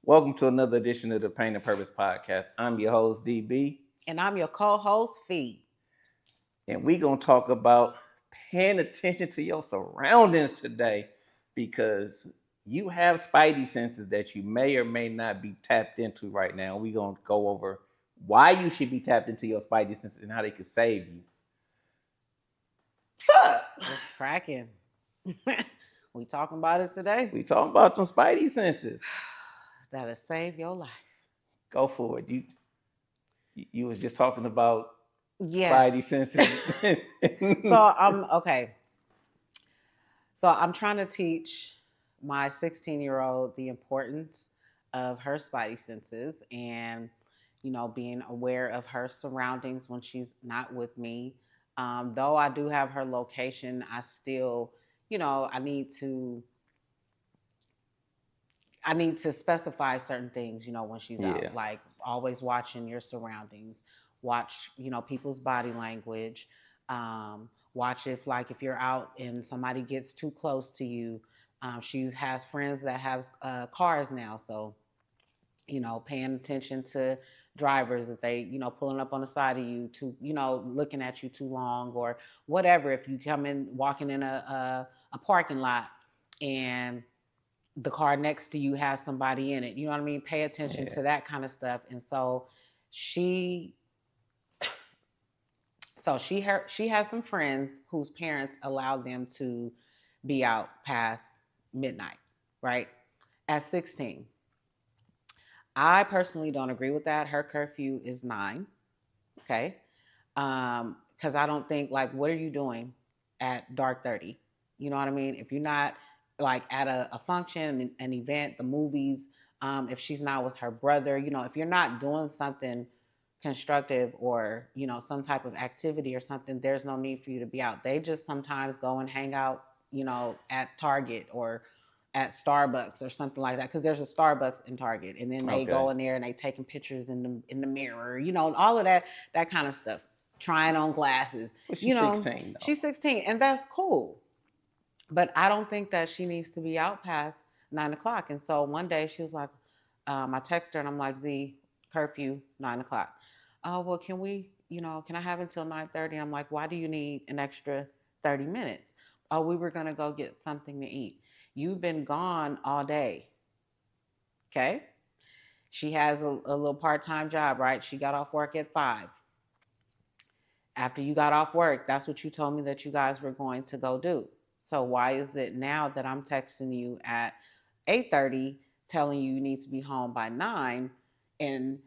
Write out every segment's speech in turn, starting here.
Welcome to another edition of the Pain and Purpose Podcast. I'm your host, DB. And I'm your co-host, Fee. And we're going to talk about paying attention to your surroundings today because you have Spidey senses that you may or may not be tapped into right now. We're going to go over why you should be tapped into your Spidey senses and how they can save you. What's cracking? We talking about it today? We talking about them Spidey senses. That'll save your life. Go for it. You was just talking about Spidey Yes. senses. Okay. So I'm trying to teach my 16-year-old the importance of her Spidey senses and, being aware of her surroundings when she's not with me. Though I do have her location, I still, I need to specify certain things, when she's out, like always watching your surroundings, watch, people's body language, watch if you're out and somebody gets too close to you. She has friends that have cars now, so paying attention to drivers if they pulling up on the side of you too, looking at you too long or whatever. If you come in walking in a parking lot and the car next to you has somebody in it, you know what I mean? Pay attention to that kind of stuff. And so she has some friends whose parents allow them to be out past midnight, right? At 16. I personally don't agree with that. Her curfew is 9. Okay. Because I don't think, like, what are you doing at dark 30? You know what I mean? If you're not like at a function, an event, the movies, if she's not with her brother, if you're not doing something constructive or, some type of activity or something, there's no need for you to be out. They just sometimes go and hang out, at Target or at Starbucks or something like that, because there's a Starbucks in Target, and then they go in there and they taking pictures in the mirror, all of that kind of stuff, trying on glasses. But she's 16 though. She's 16, and that's cool, but I don't think that she needs to be out past 9 o'clock. And so one day she was like, I text her and I'm like, Z, curfew 9 o'clock. Oh, well, can I have until 9:30? I'm like, why do you need an extra 30 minutes? Oh, we were gonna go get something to eat. You've been gone all day. Okay. She has a little part-time job, right? She got off work at 5. After you got off work, that's what you told me that you guys were going to go do. So why is it now that I'm texting you at 8:30 telling you need to be home by 9 and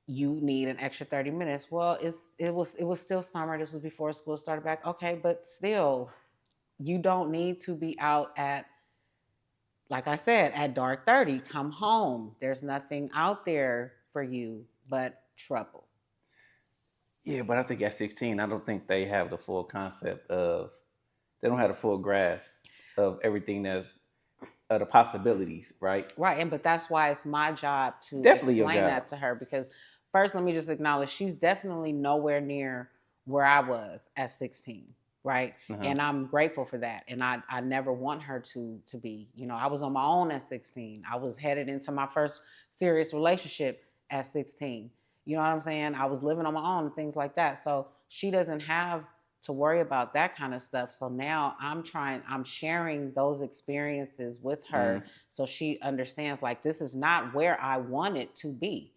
you need an extra 30 minutes? Well, it was still summer. This was before school started back. Okay, but still, you don't need to be out at, like I said, at dark 30. Come home. There's nothing out there for you but trouble. Yeah, but I think at 16, I don't think they have the full concept of, they don't have the full grasp of everything that's the possibilities, right? Right, but that's why it's my job to Definitely explain that to her, because first, let me just acknowledge she's definitely nowhere near where I was at 16, right? And I'm grateful for that. And I never want her to be. I was on my own at 16. I was headed into my first serious relationship at 16. You know what I'm saying? I was living on my own and things like that. So she doesn't have to worry about that kind of stuff. So now I'm sharing those experiences with her so she understands, like, this is not where I want it to be.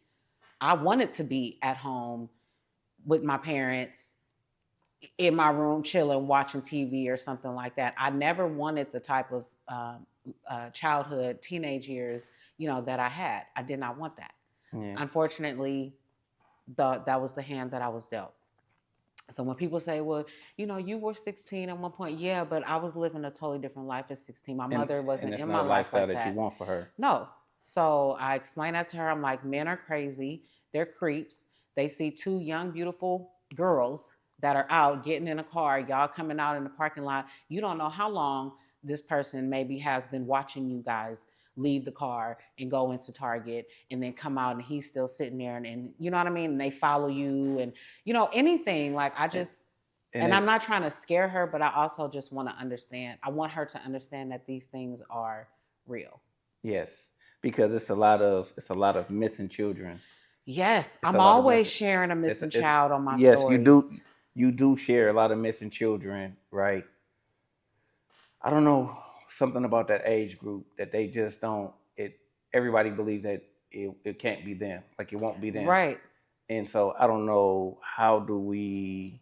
I wanted to be at home with my parents in my room chilling, watching TV or something like that. I never wanted the type of childhood, teenage years, that I had. I did not want that. Yeah. Unfortunately, that was the hand that I was dealt. So when people say, well, you were 16 at one point. Yeah, but I was living a totally different life at 16. My mother wasn't in my life like that. You want for her. No. So I explained that to her. I'm like, men are crazy. They're creeps. They see 2 young, beautiful girls that are out getting in a car. Y'all coming out in the parking lot. You don't know how long this person maybe has been watching you guys leave the car and go into Target and then come out and he's still sitting there and you know what I mean? And they follow you and, anything. Like, I just, and I'm not trying to scare her, but I also just want to understand. I want her to understand that these things are real. Yes. because it's a lot of missing children. Yes, It's a I'm lot of always missing. sharing a missing It's child on my yes, you do. stories. You do share a lot of missing children, right? I don't know, something about that age group that they just don't. It everybody believes that it can't be them, like it won't be them, Right. and so I don't know how do we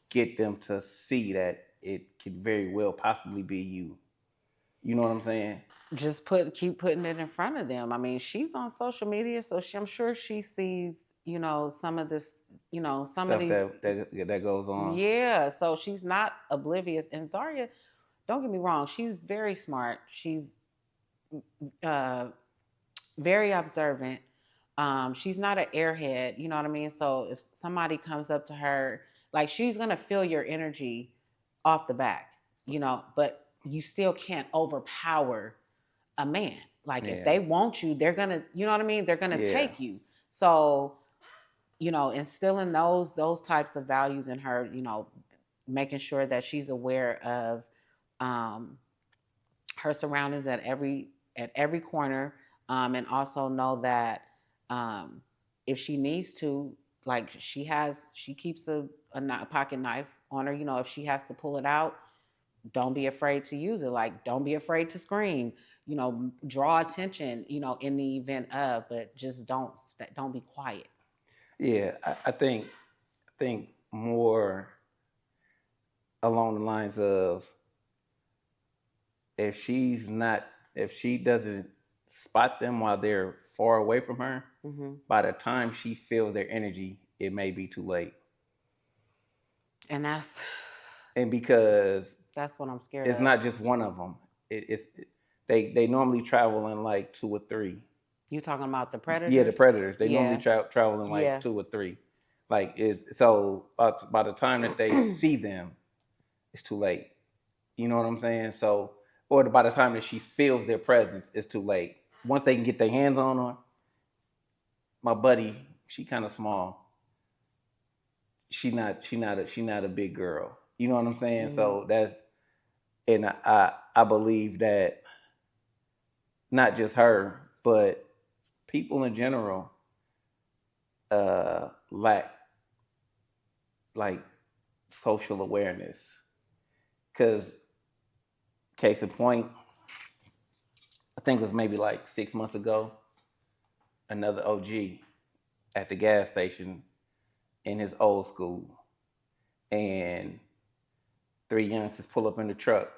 get them to see that it could very well possibly be you. You know what I'm saying? Just keep putting it in front of them. I mean, she's on social media, so I'm sure she sees, some of this, some of Stuff these. that goes on. Yeah, so she's not oblivious. And Zaria, don't get me wrong, she's very smart. She's uh, very observant. She's not an airhead, you know what I mean? So if somebody comes up to her, like she's gonna feel your energy off the back, but you still can't overpower a man. Like if Yeah, they want you, they're gonna, you know what I mean? They're gonna yeah, take you. So, instilling those types of values in her, making sure that she's aware of um, her surroundings at every corner, and also know that um, if she needs to, like she keeps a pocket knife on her. If she has to pull it out, don't be afraid to use it. Like, don't be afraid to scream. Draw attention. In the event of, but just don't be quiet. yeah. I think more along the lines of if she doesn't spot them while they're far away from her, Hmm. by the time she feels their energy, it may be too late. And that's And because that's what I'm scared it's of. not just one of them, it's they normally travel in like two or three. You talking about the Yeah, the predators? predators. They normally Yeah, travel in like yeah. two or three. Like is so by the time that they see them, it's too late. You know what I'm saying? So or by the time that she feels their presence, it's too late. Once they can get their hands on her, my buddy, she kind of small. She not a big girl. You know what I'm saying? Mhm. So that's and I believe that not just her, but people in general lack like social awareness. Cause case in point, I think it was maybe like 6 months ago, another OG at the gas station in his old school, and three youngsters pull up in the truck,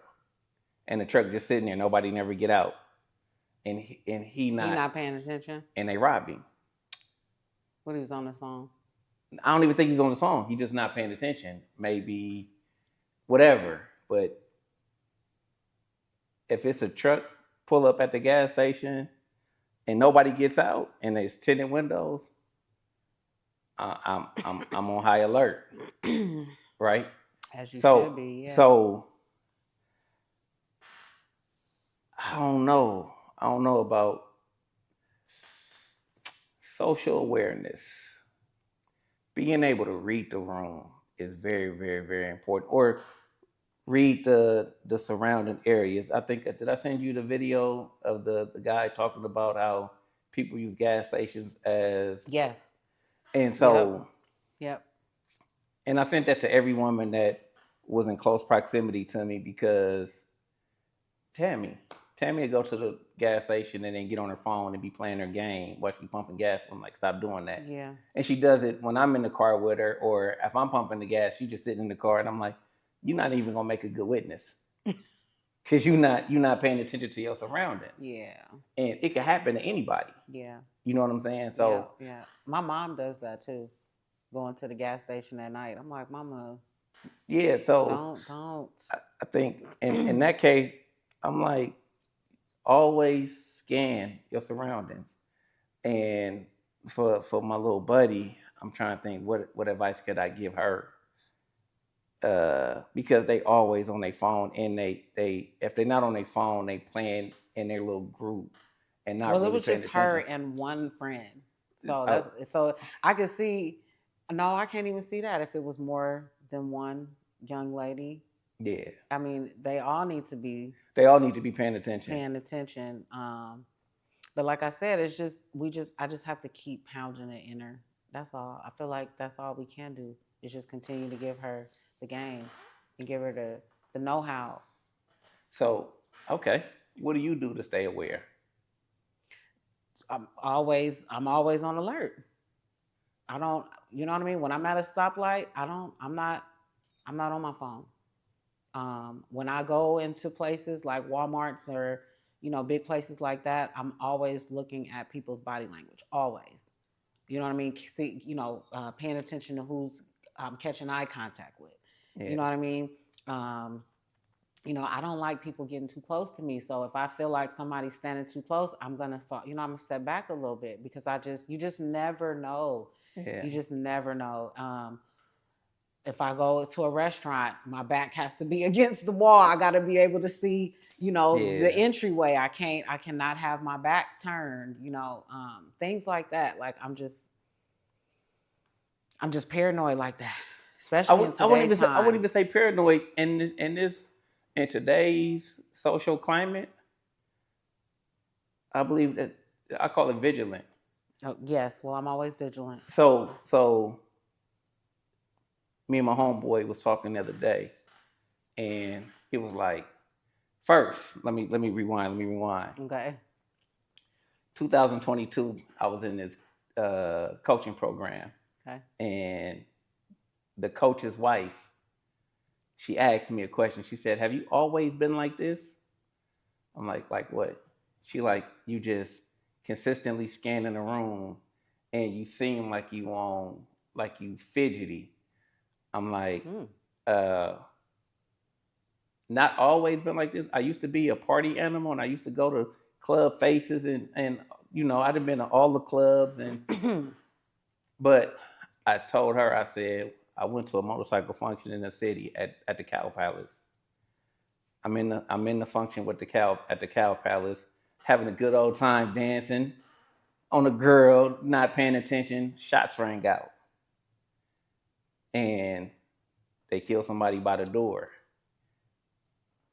and the truck just sitting there, nobody never get out, and he He not, not paying attention. and they robbed him. What, he was on his phone? I don't even think he's on the phone. He just not paying attention. Maybe whatever. But if it's a truck pull up at the gas station and nobody gets out and there's tinted windows, I'm on high alert, right? As you should So be. Yeah. so I don't know. I don't know about social awareness. Being able to read the room is very, very, very important. Or read the surrounding areas. I think did I send you the video of the guy talking about how people use gas stations as Yes. and Yep. so Yep. and I sent that to every woman that was in close proximity to me because Tammy. Tammy would go to the gas station and then get on her phone and be playing her game while she's pumping gas. I'm like, stop doing that. Yeah. And she does it when I'm in the car with her, or if I'm pumping the gas, she just sitting in the car, and I'm like, you're not even gonna make a good witness because you're not paying attention to your surroundings, Yeah. and it can happen to anybody. Yeah. You know what I'm saying? Yeah. So Yeah. My mom does that too. Going to the gas station at night. I'm like, Mama, yeah, so don't. I think in that case, I'm like, always scan your surroundings. And for my little buddy, I'm trying to think what advice could I give her? Because they always on their phone, and they if they're not on their phone, they playing in their little group and not Well, it really was paying just her attention. and one friend. So Oh, so I could see. No, I can't even see that if it was more than one young lady. yeah, I mean, they all need to be they all need to be paying attention. paying attention. But like I said, I just have to keep pounding it in her. That's all. I feel like that's all we can do is just continue to give her the game and give her the know how. So, okay, what do you do to stay aware? I'm always on alert. I don't, you know what I mean? When I'm at a stoplight, I'm not on my phone. When I go into places like Walmart's or, big places like that, I'm always looking at people's body language, always. You know what I mean? See, paying attention to who's I'm catching eye contact with. You Yeah, know what I mean? Um, I don't like people getting too close to me. So if I feel like somebody's standing too close, I'm gonna fall, I'm gonna step back a little bit because you just never know. yeah, You just never know. If I go to a restaurant, my back has to be against the wall. I got to be able to see, the yeah. entryway. I cannot have my back turned, things like that. Like I'm just paranoid like that, especially in today's I wouldn't time. even say paranoid in today's social climate. I believe that I call it vigilant. Oh, yes. Well, I'm always vigilant. So me and my homeboy was talking the other day, and he was like, first, let me rewind. Let me rewind. Okay. 2022, I was in this coaching program, Okay. and the coach's wife, she asked me a question. She said, "Have you always been like this?" I'm like what? She like, you just consistently scanning the room, and you seem like like you fidgety. I'm like, uh, not always been like this. I used to be a party animal, and I used to go to club faces, and I'd have been to all the clubs, but I told her, I said, I went to a motorcycle function in the city at the Cow Palace. I'm in the function with the cow at the Cow Palace, having a good old time dancing on a girl, not paying attention. Shots rang out, and they killed somebody by the door,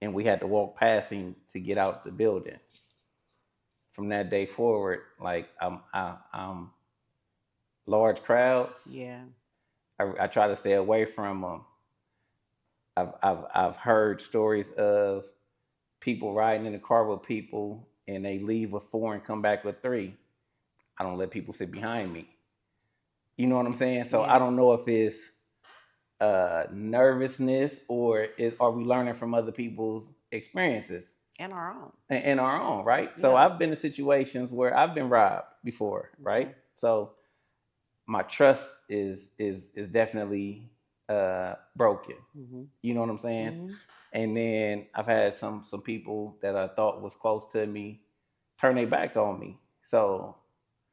and we had to walk past him to get out the building. From that day forward, like I'm large crowds. Yeah. I try to stay away from them. I've heard stories of people riding in the car with people and they leave with 4 and come back with 3. I don't let people sit behind me. You know what I'm saying? So I Yeah. don't know if it's nervousness or are we learning from other people's experiences And our own. and our own, right? So Yeah. I've been in situations where I've been robbed before, right? Okay. So my trust is definitely broken. Mm-hmm. You know what I'm saying? Mm-hmm. And then I've had some people that I thought was close to me turn their back on me. So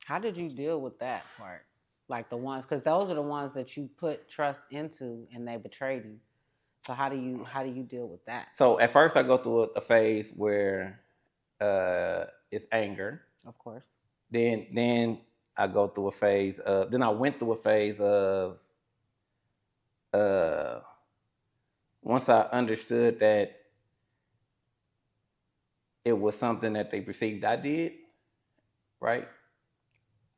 How did you deal with that part? Like the ones, because those are the ones that you put trust into and they betrayed you. So how do you deal with that? so at first I go through a phase where it's anger. Of course. Then I go through a phase of then I went through a phase of uh once I understood that it was something that they perceived I did, right?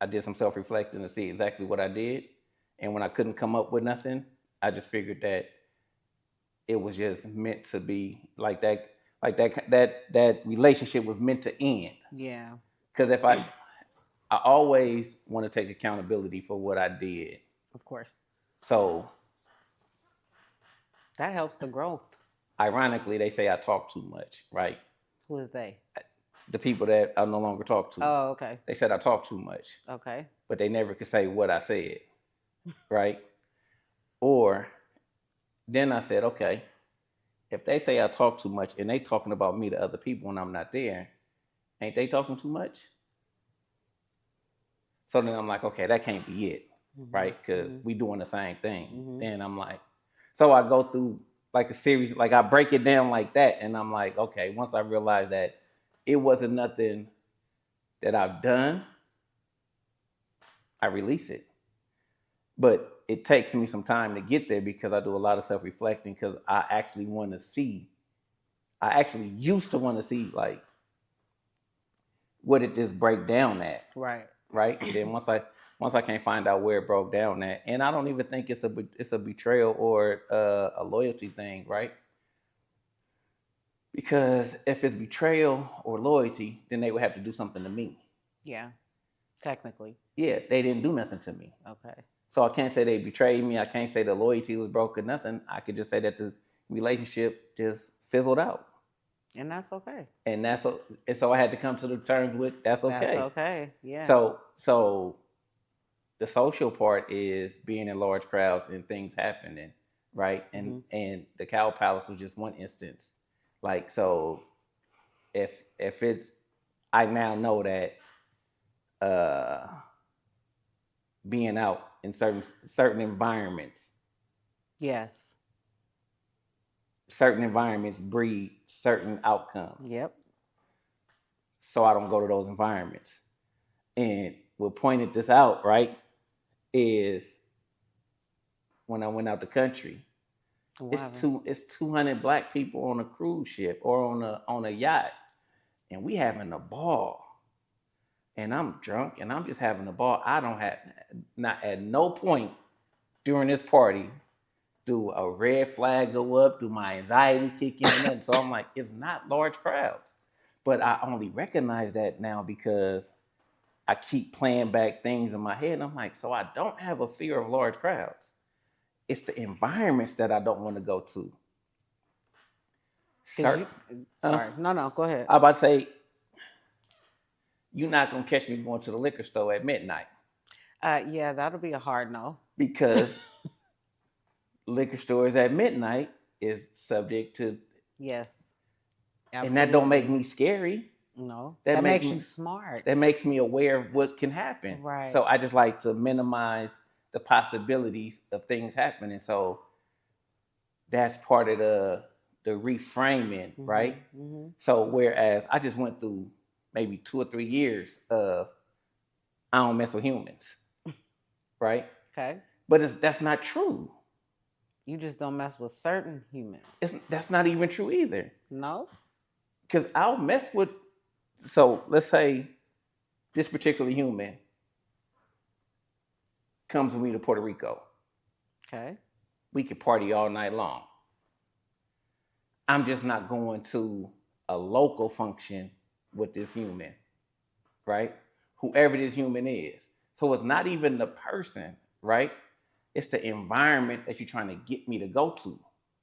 I did some self reflecting to see exactly what I did. And when I couldn't come up with nothing, I just figured that it was just meant to be like that relationship was meant to end. Yeah. Because if I always want to take accountability for what I did. Of course. So That helps the growth. ironically, they say I talk too much, right? Who is they? The people that I no longer talk to, Oh, okay. they said I talk too much, Okay. but they never could say what I said, right? Or then I said, okay, if they say I talk too much and they talking about me to other people when I'm not there, ain't they talking too much? So then I'm like, okay, that can't be it, Mm-hmm. right? Because Mm-hmm. we doing the same thing. Mm-hmm. Then I'm like, so I go through like a series, like I break it down like that, and I'm like, okay, once I realize that it wasn't nothing that I've done, I release it. But it takes me some time to get there because I do a lot of self reflecting because I actually want to see. I actually used to want to see like where did this break down at? Right. Right. And then once I can't find out where it broke down at, and I don't even think it's a betrayal or a loyalty thing, right? Because if it's betrayal or loyalty, then they would have to do something to me. Yeah. Technically. Yeah, they didn't do nothing to me. Okay. So I can't say they betrayed me. I can't say the loyalty was broken, nothing. I could just say that the relationship just fizzled out. And that's okay. And so I had to come to the terms with that's okay. That's okay. Yeah. So the social part is being in large crowds and things happening, right? And the Cow Palace was just one instance. Like, so if it's, I now know that being out in certain environments, yes, certain environments breed certain outcomes. Yep. So I don't go to those environments. And what pointed this out, right, is when I went out the country. It's 200 black people on a cruise ship or on a yacht, and we having a ball. And I'm drunk and I'm just having a ball. I don't have, not at no point during this party do a red flag go up, do my anxiety kick in, and so I'm like, it's not large crowds. But I only recognize that now because I keep playing back things in my head, and I'm like, so I don't have a fear of large crowds. It's the environments that I don't want to go to. Sorry, no, go ahead. I about to say, you're not gonna catch me going to the liquor store at midnight. Yeah, that'll be a hard no. Because liquor stores at midnight is subject to yes, absolutely. And that don't make me scary. No, that makes you smart. That makes me aware of what can happen. Right. So I just like to minimize the possibilities of things happening. So that's part of the reframing, right? Mm-hmm. So whereas I just went through maybe 2 or 3 years of I don't mess with humans, right? Okay. But that's not true. You just don't mess with certain humans. That's not even true either. No. Because I'll mess with, so let's say this particular human comes with me to Puerto Rico. Okay. We could party all night long. I'm just not going to a local function with this human, right? Whoever this human is. So it's not even the person, right? It's the environment that you're trying to get me to go to.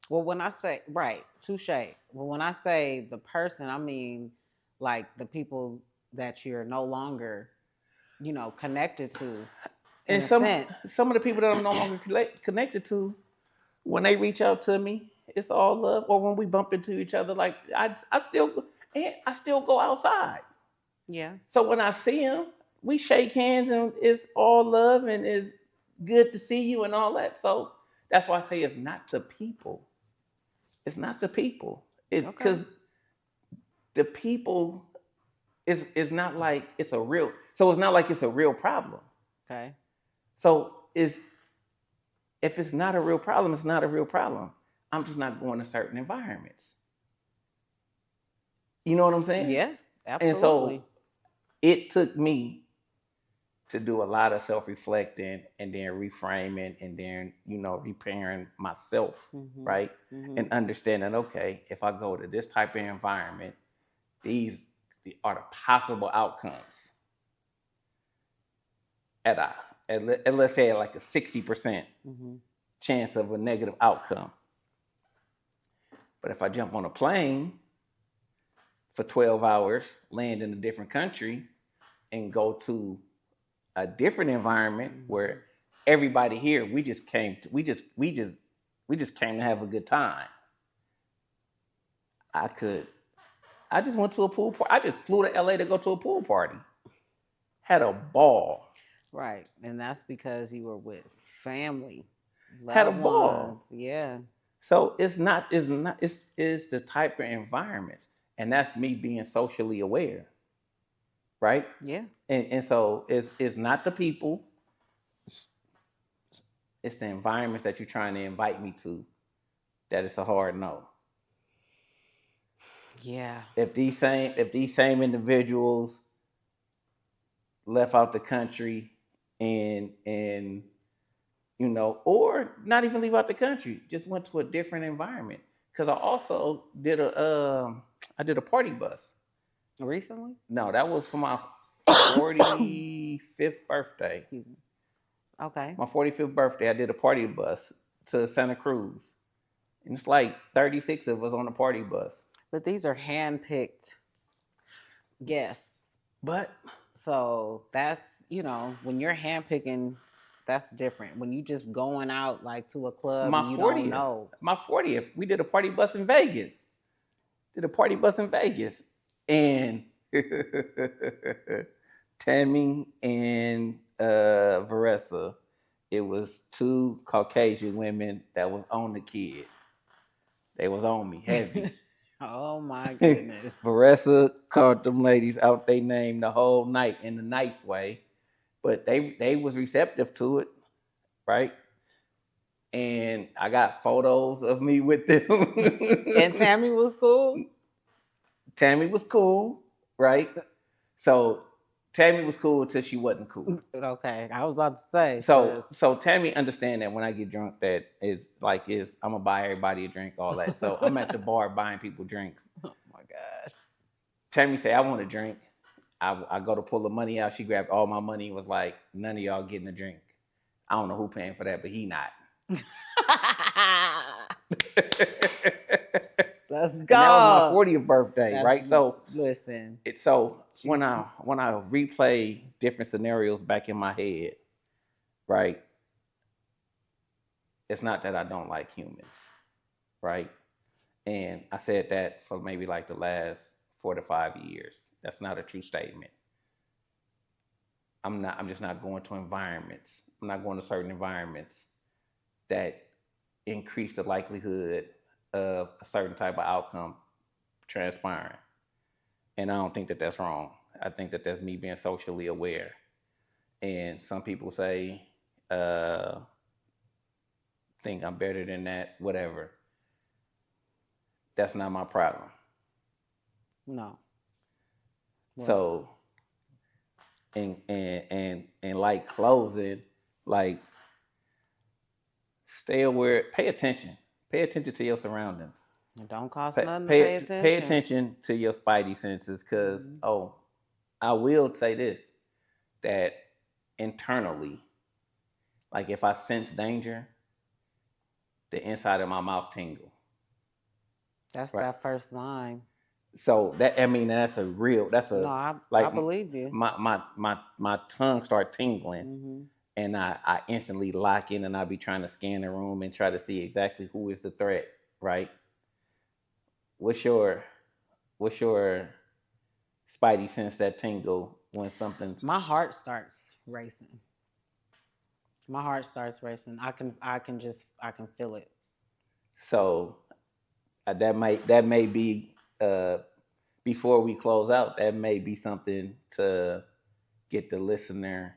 Well, when I say, right, touche. Well, when I say the person, I mean like the people that you're no longer, connected to. And some of the people that I'm no longer connected to, when they reach out to me, it's all love. Or when we bump into each other, like I still go outside. Yeah. So when I see them, we shake hands and it's all love and it's good to see you and all that. So that's why I say it's not the people. It's not the people. It's because the people is not like it's a real. So it's not like it's a real problem. Okay. So if it's not a real problem, it's not a real problem. I'm just not going to certain environments. You know what I'm saying? Yeah, absolutely. And so it took me to do a lot of self-reflecting and then reframing and then, repairing myself, right? Mm-hmm. And understanding, okay, if I go to this type of environment, these are the possible outcomes at let's say like a 60% chance of a negative outcome. But if I jump on a plane for 12 hours, land in a different country, and go to a different environment where everybody here, we just came to have a good time. I just went to a pool party. I just flew to LA to go to a pool party. Had a ball. Right. And that's because you were with family. Had a ball. Yeah. So it's the type of environment. And that's me being socially aware. Right? Yeah. And so it's not the people. It's the environments that you're trying to invite me to that it's a hard no. Yeah. If these same individuals left out the country and or not even leave out the country, just went to a different environment. Because I also did a party bus Recently. No, that was for my 45th birthday. Excuse me. Okay. My 45th birthday, I did a party bus to Santa Cruz. And it's like 36 of us on the party bus. But these are hand-picked guests. But so that's, when you're handpicking, that's different. When you just going out like to a club and you don't know. My 40th, we did a party bus in Vegas. And Tammy and Vanessa, it was two Caucasian women that was on the kid. They was on me heavy. Oh my goodness. Vanessa called them ladies out their name the whole night in a nice way, but they was receptive to it, right? And I got photos of me with them. And Tammy was cool? Tammy was cool, right? So Tammy was cool until she wasn't cool. Okay, I was about to say. So Tammy understand that when I get drunk, that I'm gonna buy everybody a drink, all that. So I'm at the bar buying people drinks. Oh my gosh. Tammy say, I want a drink. I go to pull the money out. She grabbed all my money and was like, none of y'all getting a drink. I don't know who paying for that, but he not. Let's go. And that was my 40th birthday, right? So listen. When I replay different scenarios back in my head, right? It's not that I don't like humans, right? And I said that for maybe like the last 4 to 5 years. That's not a true statement. I'm just not going to environments. I'm not going to certain environments that increase the likelihood of a certain type of outcome transpiring. And I don't think that that's wrong. I think that that's me being socially aware. And some people say, think I'm better than that, whatever. That's not my problem. No. Well, so, and like closing, like stay aware, pay attention to your surroundings. It don't cost nothing to pay attention. Pay attention to your Spidey senses, because I will say this, that internally, like if I sense danger, the inside of my mouth tingle. That's right. That first line. So that's a I believe you. My tongue start tingling, and I instantly lock in, and I be trying to scan the room and try to see exactly who is the threat, right? What's your Spidey sense that tingle when something's... My heart starts racing. I can feel it. So that may be before we close out, that may be something to get the listener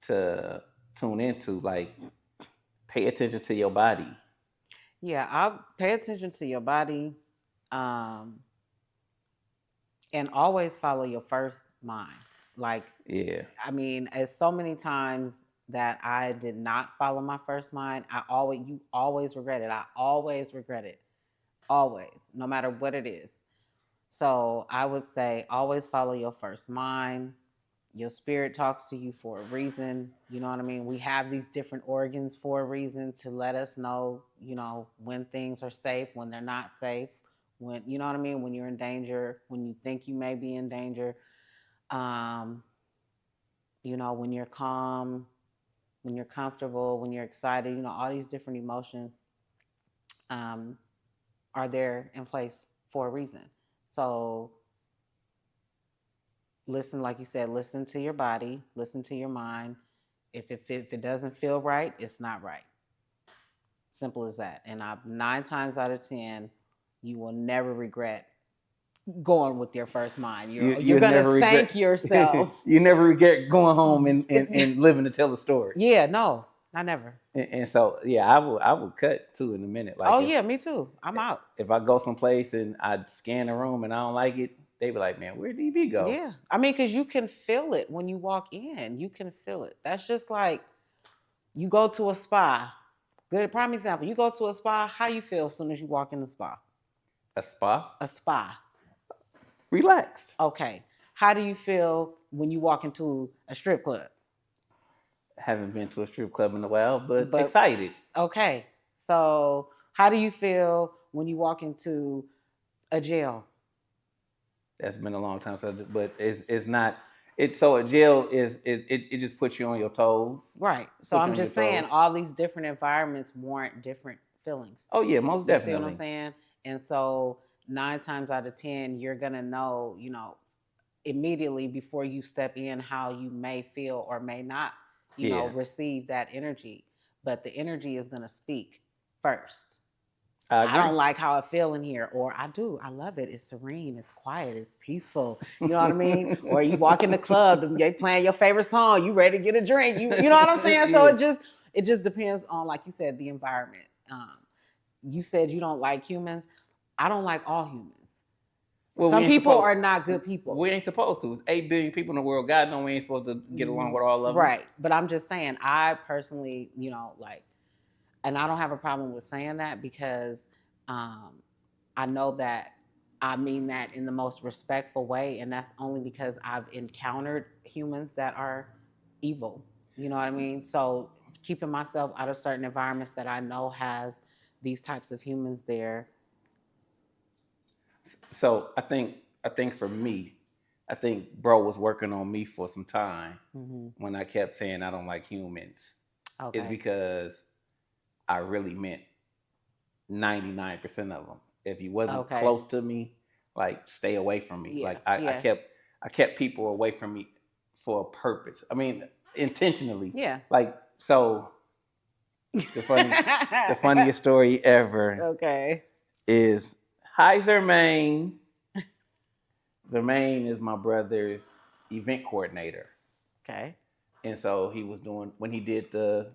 to tune into, like pay attention to your body. Yeah, I'll pay attention to your body, and always follow your first mind. Like, yeah, I mean, as so many times that I did not follow my first mind, you always regret it. I always regret it. Always, no matter what it is. So I would say always follow your first mind. Your spirit talks to you for a reason. You know what I mean? We have these different organs for a reason, to let us know, when things are safe, when they're not safe, when, you know what I mean? When you're in danger, when you think you may be in danger, when you're calm, when you're comfortable, when you're excited, all these different emotions are there in place for a reason. So listen, like you said, listen to your body, listen to your mind. If it doesn't feel right, it's not right. Simple as that. And 9 times out of 10, you will never regret going with your first mind. You're going to thank yourself. You never regret going home and living to tell the story. Yeah, no, I never. And so, yeah, I would cut too in a minute. Like, yeah, me too. I'm out. If I go someplace and I scan the room and I don't like it, they be like, man, where'd DB go? Yeah. I mean, because you can feel it when you walk in. You can feel it. That's just like you go to a spa. Good prime example. You go to a spa, how you feel as soon as you walk in the spa? A spa? A spa. Relaxed. Okay. How do you feel when you walk into a strip club? Haven't been to a strip club in a while, but But excited. okay. So how do you feel when you walk into a jail? That's been a long time, but it's not. It's so a jail is it just puts you on your toes. Right. So I'm just saying all these different environments warrant different feelings. Oh yeah, most You definitely. see what I'm saying? And so 9 times out of 10, you're gonna know, immediately before you step in how you may feel or may not, receive that energy. But the energy is gonna speak first. I don't like how I feel in here, or I do. I love it. It's serene. It's quiet. It's peaceful. You know what I mean? Or you walk in the club, they playing your favorite song. You ready to get a drink? You know what I'm saying? So it just depends on, like you said, the environment. You said you don't like humans. I don't like all humans. Well, some people are not good people. We ain't supposed to. It's 8 billion people in the world. God knows we ain't supposed to get along with all of them. Right. But I'm just saying, I personally, and I don't have a problem with saying that because I know that I mean that in the most respectful way. And that's only because I've encountered humans that are evil. You know what I mean? So keeping myself out of certain environments that I know has these types of humans there. So I think for me, I think bro was working on me for some time when I kept saying I don't like humans. Okay. It's because I really meant 99% of them. If you wasn't close to me, like stay away from me. Yeah. Like I kept people away from me for a purpose. I mean, intentionally. Yeah. Like so. The funniest story ever. Okay. Is hi Zermaine. Zermaine is my brother's event coordinator. Okay. And so he was doing when he did the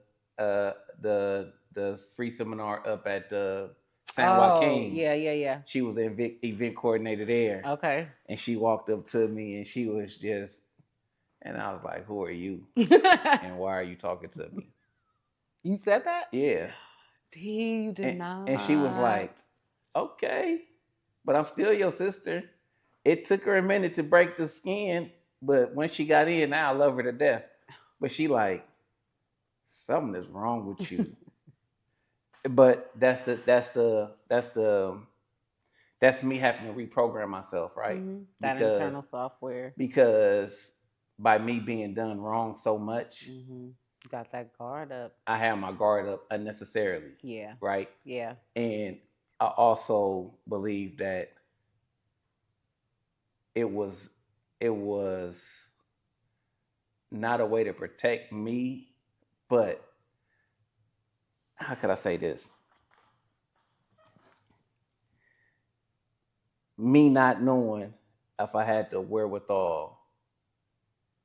free seminar up at San Joaquin. Yeah. She was the event coordinator there. Okay. And she walked up to me and she was just, and I was like, "Who are you? And why are you talking to me?" You said that? Yeah. You did not. And she was like, "Okay, but I'm still your sister." It took her a minute to break the skin, but when she got in, now I love her to death. But she like, something is wrong with you. But that's me having to reprogram myself, right? Mm-hmm. That internal software. Because by me being done wrong so much, you got that guard up. I have my guard up unnecessarily. Yeah. Right? Yeah. And I also believe that it was not a way to protect me, but how could I say this? Me not knowing if I had the wherewithal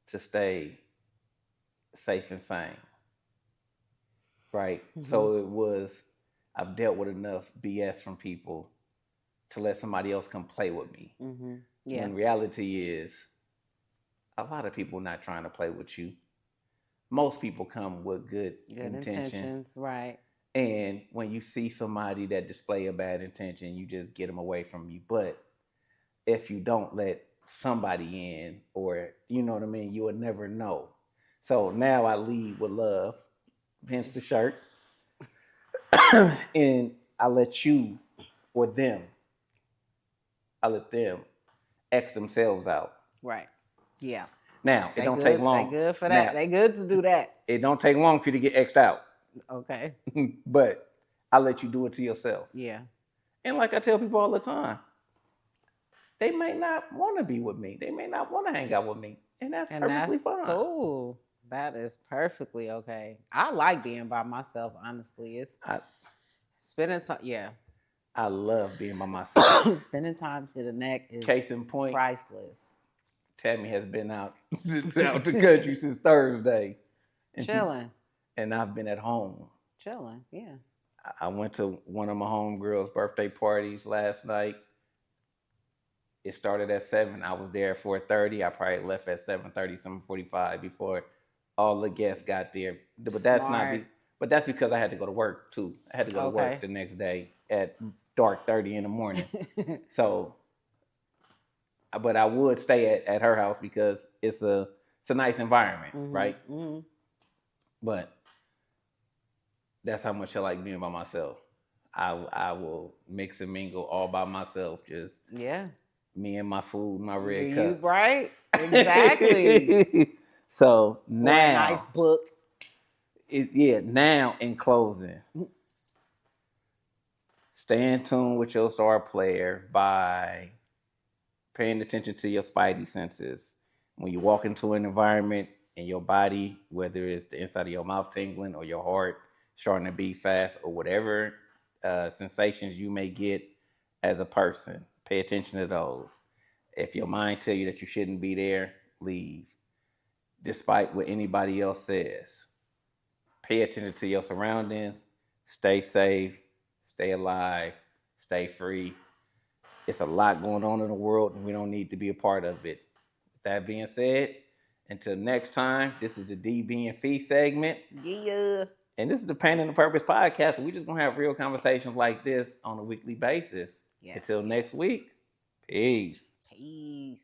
to stay safe and sane. Right? Mm-hmm. So I've dealt with enough BS from people to let somebody else come play with me. Mm-hmm. Yeah. When reality is, a lot of people not trying to play with you. Most people come with good intentions. Right. And when you see somebody that display a bad intention, you just get them away from you. But if you don't let somebody in, or you know what I mean, you will never know. So now I lead with love, hence the shirt. And I let you or them, I let them X themselves out. Right. Yeah. Now, it don't take long. They good for that. They good to do that. It don't take long for you to get X'd out. Okay. But I let you do it to yourself. Yeah. And like I tell people all the time, they may not want to be with me. They may not want to hang out with me. And that's perfectly fine. Cool. That is perfectly okay. I like being by myself, honestly. Spending time, yeah. I love being by myself. Spending time to the neck is case in point, priceless. Tammy has been out the country since Thursday. Chilling. And I've been at home. Chilling, yeah. I went to one of my homegirls' birthday parties last night. It started at 7. I was there at 4:30. I probably left at 7:30, 7:45 before all the guests got there. But that's not Smart. but that's because I had to go to work too. I had to go to work Okay. the next day at dark 30 in the morning. So, but I would stay at her house because it's a nice environment, right? Mm-hmm. But that's how much I like being by myself. I will mix and mingle all by myself, just Yeah. me and my food, my red You cup. right? Exactly. So Or a nice now, book. now in closing, stay in tune with your star player by paying attention to your Spidey senses. When you walk into an environment and your body, whether it's the inside of your mouth tingling or your heart starting to beat fast or whatever sensations you may get as a person, pay attention to those. If your mind tell you that you shouldn't be there, leave. Despite what anybody else says, pay attention to your surroundings. Stay safe. Stay alive. Stay free. It's a lot going on in the world, and we don't need to be a part of it. With that being said, until next time, this is the DB and Fee segment. Yeah. And this is the Pain and the Purpose podcast. We're just going to have real conversations like this on a weekly basis. Yes. Until next week, peace. Peace.